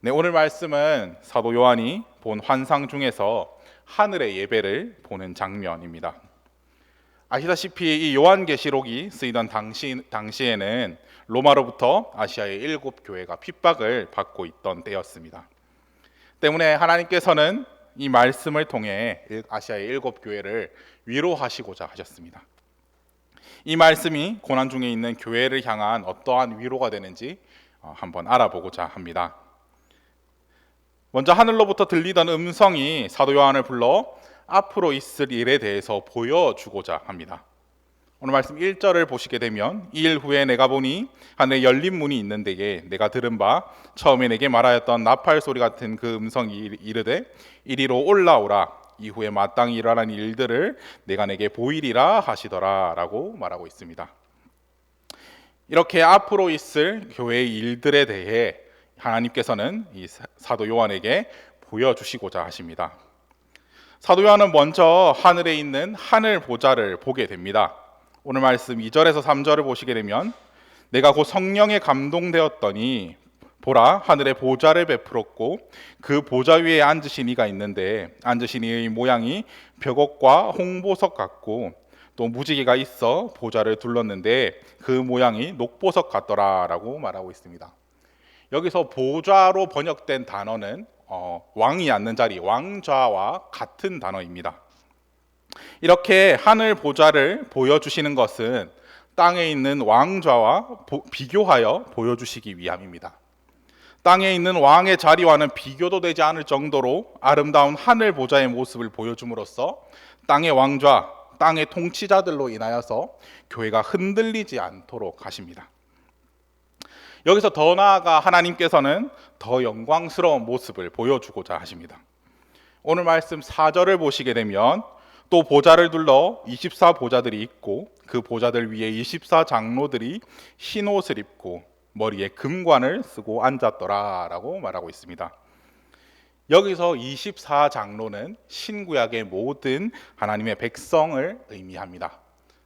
네, 오늘 말씀은 사도 요한이 본 환상 중에서 하늘의 예배를 보는 장면입니다. 아시다시피 이 요한계시록이 쓰이던 당시에는 로마로부터 아시아의 7교회가 핍박을 받고 있던 때였습니다. 때문에 하나님께서는 이 말씀을 통해 아시아의 7교회를 위로하시고자 하셨습니다. 이 말씀이 고난 중에 있는 교회를 향한 어떠한 위로가 되는지 한번 알아보고자 합니다. 먼저 하늘로부터 들리던 음성이 사도 요한을 불러 앞으로 있을 일에 대해서 보여주고자 합니다. 오늘 말씀 1절을 보시게 되면 이 일 후에 내가 보니 하늘에 열린 문이 있는데에 내가 들은 바 처음에 내게 말하였던 나팔 소리 같은 그 음성이 이르되 이리로 올라오라 이후에 마땅히 일어나는 일들을 내가 내게 보이리라 하시더라 라고 말하고 있습니다. 이렇게 앞으로 있을 교회의 일들에 대해 하나님께서는 이 사도 요한에게 보여주시고자 하십니다. 사도 요한은 먼저 하늘에 있는 하늘 보좌를 보게 됩니다. 오늘 말씀 2절에서 3절을 보시게 되면 내가 곧 성령에 감동되었더니 보라 하늘에 보좌를 베풀었고 그 보좌 위에 앉으신 이가 있는데 앉으신 이의 모양이 벽옥과 홍보석 같고 또 무지개가 있어 보좌를 둘렀는데 그 모양이 녹보석 같더라 라고 말하고 있습니다. 여기서 보좌로 번역된 단어는 왕이 앉는 자리, 왕좌와 같은 단어입니다. 이렇게 하늘 보좌를 보여주시는 것은 땅에 있는 왕좌와 비교하여 보여주시기 위함입니다. 땅에 있는 왕의 자리와는 비교도 되지 않을 정도로 아름다운 하늘 보좌의 모습을 보여줌으로써 땅의 왕좌, 땅의 통치자들로 인하여서 교회가 흔들리지 않도록 하십니다. 여기서 더 나아가 하나님께서는 더 영광스러운 모습을 보여주고자 하십니다. 오늘 말씀 4절을 보시게 되면 또 보좌를 둘러 24보좌들이 있고 그 보좌들 위에 24장로들이 흰 옷을 입고 머리에 금관을 쓰고 앉았더라 라고 말하고 있습니다. 여기서 24장로는 신구약의 모든 하나님의 백성을 의미합니다.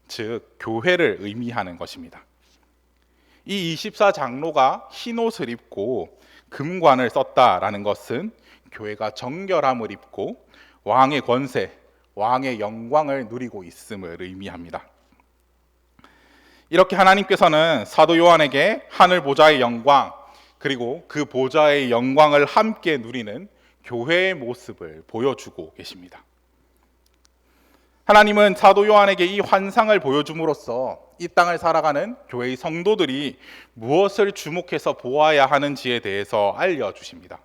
즉 교회를 의미하는 것입니다. 이 24장로가 흰 옷을 입고 금관을 썼다라는 것은 교회가 정결함을 입고 왕의 권세, 왕의 영광을 누리고 있음을 의미합니다. 이렇게 하나님께서는 사도 요한에게 하늘 보좌의 영광 그리고 그 보좌의 영광을 함께 누리는 교회의 모습을 보여주고 계십니다. 하나님은 사도 요한에게 이 환상을 보여줌으로써 이 땅을 살아가는 교회의 성도들이 무엇을 주목해서 보아야 하는지에 대해서 알려주십니다.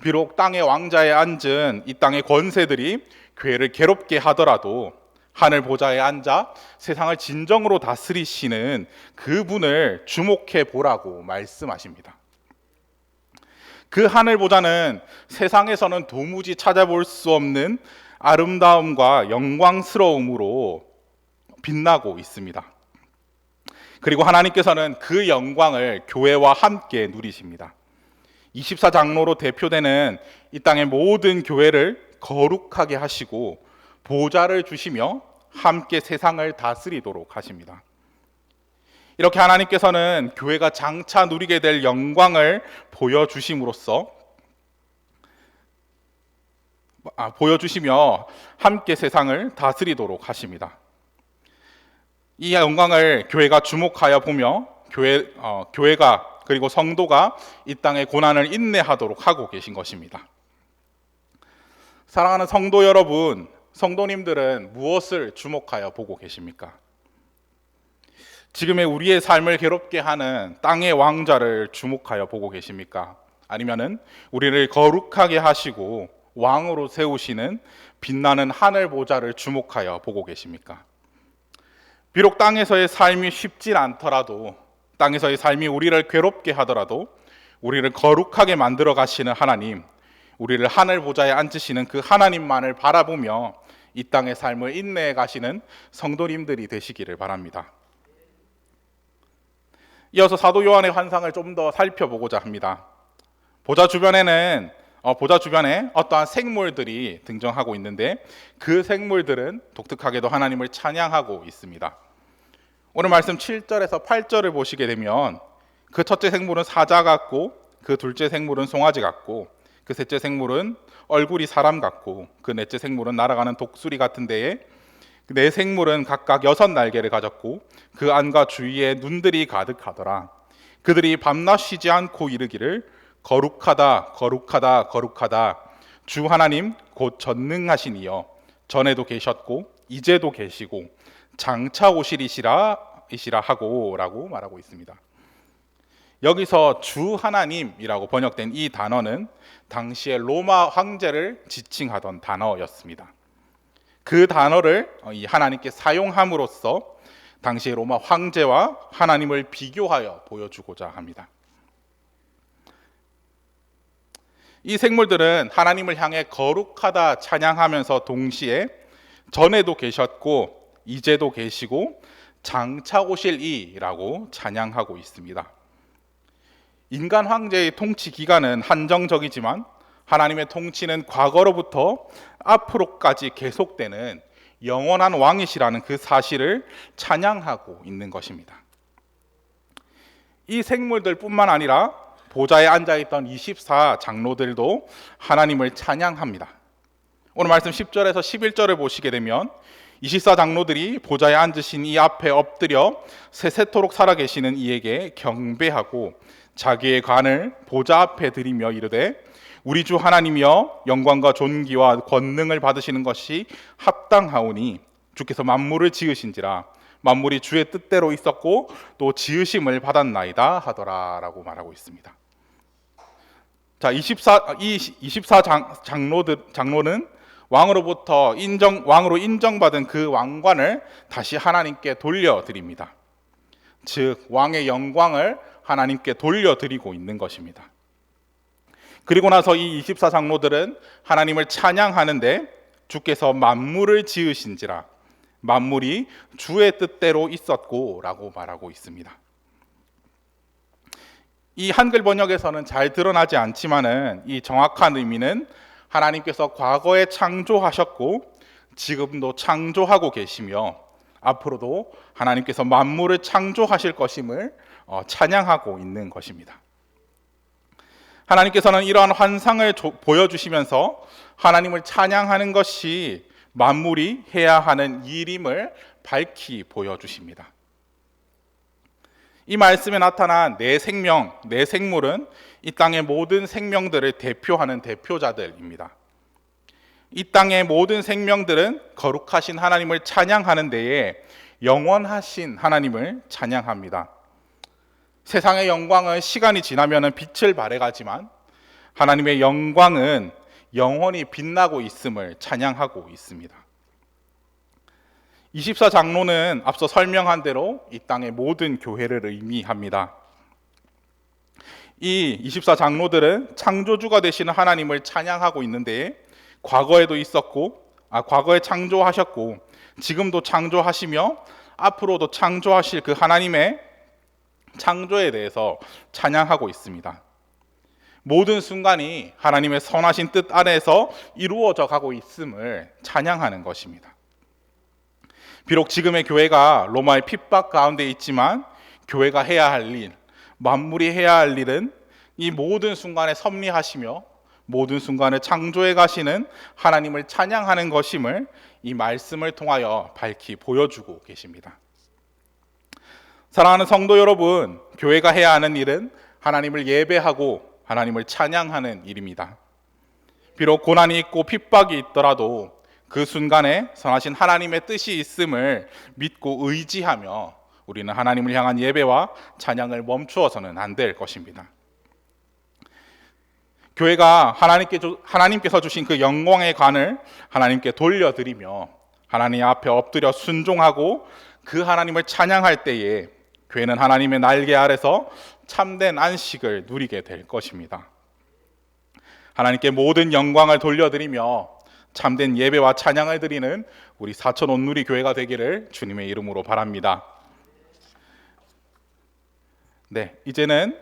비록 땅의 왕자에 앉은 이 땅의 권세들이 교회를 괴롭게 하더라도 하늘 보좌에 앉아 세상을 진정으로 다스리시는 그분을 주목해 보라고 말씀하십니다. 그 하늘 보좌는 세상에서는 도무지 찾아볼 수 없는 아름다움과 영광스러움으로 빛나고 있습니다. 그리고 하나님께서는 그 영광을 교회와 함께 누리십니다. 24장로로 대표되는 이 땅의 모든 교회를 거룩하게 하시고 보좌를 주시며 함께 세상을 다스리도록 하십니다. 이렇게 하나님께서는 교회가 장차 누리게 될 영광을 보여주시며 함께 세상을 다스리도록 하십니다. 이 영광을 교회가 주목하여 보며 교회가 그리고 성도가 이 땅의 고난을 인내하도록 하고 계신 것입니다. 사랑하는 성도 여러분, 성도님들은 무엇을 주목하여 보고 계십니까? 지금의 우리의 삶을 괴롭게 하는 땅의 왕자를 주목하여 보고 계십니까? 아니면은 우리를 거룩하게 하시고 왕으로 세우시는 빛나는 하늘 보좌를 주목하여 보고 계십니까? 비록 땅에서의 삶이 쉽진 않더라도, 땅에서의 삶이 우리를 괴롭게 하더라도 우리를 거룩하게 만들어 가시는 하나님, 우리를 하늘 보좌에 앉으시는 그 하나님만을 바라보며 이 땅의 삶을 인내해 가시는 성도님들이 되시기를 바랍니다. 이어서 사도 요한의 환상을 좀 더 살펴보고자 합니다. 보좌 주변에 어떠한 생물들이 등장하고 있는데 그 생물들은 독특하게도 하나님을 찬양하고 있습니다. 오늘 말씀 7절에서 8절을 보시게 되면 그 첫째 생물은 사자 같고 그 둘째 생물은 송아지 같고, 그 셋째 생물은 얼굴이 사람 같고, 그 넷째 생물은 날아가는 독수리 같은 데에 네 생물은 각각 6날개를 가졌고 그 안과 주위에 눈들이 가득하더라. 그들이 밤낮 쉬지 않고 이르기를 거룩하다 거룩하다 거룩하다 주 하나님 곧 전능하신 이여, 전에도 계셨고 이제도 계시고 장차 오시리시라 하고 라고 말하고 있습니다. 여기서 주 하나님이라고 번역된 이 단어는 당시의 로마 황제를 지칭하던 단어였습니다. 그 단어를 이 하나님께 사용함으로써 당시의 로마 황제와 하나님을 비교하여 보여주고자 합니다. 이 생물들은 하나님을 향해 거룩하다 찬양하면서 동시에 전에도 계셨고 이제도 계시고 장차 오실 이라고 찬양하고 있습니다. 인간 황제의 통치 기간은 한정적이지만 하나님의 통치는 과거로부터 앞으로까지 계속되는 영원한 왕이시라는 그 사실을 찬양하고 있는 것입니다. 이 생물들뿐만 아니라 보좌에 앉아있던 24장로들도 하나님을 찬양합니다. 오늘 말씀 10절에서 11절을 보시게 되면 24장로들이 보좌에 앉으신 이 앞에 엎드려 세세토록 살아계시는 이에게 경배하고 자기의 관을 보좌 앞에 드리며 이르되 우리 주 하나님이여 영광과 존귀와 권능을 받으시는 것이 합당하오니 주께서 만물을 지으신지라 만물이 주의 뜻대로 있었고 또 지으심을 받았나이다 하더라 라고 말하고 있습니다. 자, 24장로는 왕으로 인정받은 그 왕관을 다시 하나님께 돌려드립니다. 즉 왕의 영광을 하나님께 돌려드리고 있는 것입니다. 그리고 나서 이 24장로들은 하나님을 찬양하는데 주께서 만물을 지으신지라 만물이 주의 뜻대로 있었고 라고 말하고 있습니다. 이 한글 번역에서는 잘 드러나지 않지만은 이 정확한 의미는 하나님께서 과거에 창조하셨고 지금도 창조하고 계시며 앞으로도 하나님께서 만물을 창조하실 것임을 찬양하고 있는 것입니다. 하나님께서는 이러한 환상을 보여주시면서 하나님을 찬양하는 것이 만물이 해야 하는 일임을 밝히 보여주십니다. 이 말씀에 나타난 네 생물은 이 땅의 모든 생명들을 대표하는 대표자들입니다. 이 땅의 모든 생명들은 거룩하신 하나님을 찬양하는 데에 영원하신 하나님을 찬양합니다. 세상의 영광은 시간이 지나면 빛을 발해가지만 하나님의 영광은 영원히 빛나고 있음을 찬양하고 있습니다. 24장로는 앞서 설명한 대로 이 땅의 모든 교회를 의미합니다. 이 24장로들은 창조주가 되시는 하나님을 찬양하고 있는데 과거에 창조하셨고 지금도 창조하시며 앞으로도 창조하실 그 하나님의 창조에 대해서 찬양하고 있습니다. 모든 순간이 하나님의 선하신 뜻 안에서 이루어져 가고 있음을 찬양하는 것입니다. 비록 지금의 교회가 로마의 핍박 가운데 있지만 교회가 해야 할 일, 만물이 해야 할 일은 이 모든 순간에 섭리하시며 모든 순간에 창조해 가시는 하나님을 찬양하는 것임을 이 말씀을 통하여 밝히 보여주고 계십니다. 사랑하는 성도 여러분, 교회가 해야 하는 일은 하나님을 예배하고 하나님을 찬양하는 일입니다. 비록 고난이 있고 핍박이 있더라도 그 순간에 선하신 하나님의 뜻이 있음을 믿고 의지하며 우리는 하나님을 향한 예배와 찬양을 멈추어서는 안 될 것입니다. 교회가 하나님께서 주신 그 영광의 관을 하나님께 돌려드리며 하나님 앞에 엎드려 순종하고 그 하나님을 찬양할 때에 교회는 하나님의 날개 아래서 참된 안식을 누리게 될 것입니다. 하나님께 모든 영광을 돌려드리며 참된 예배와 찬양을 드리는 우리 사천 온누리 교회가 되기를 주님의 이름으로 바랍니다. 네, 이제는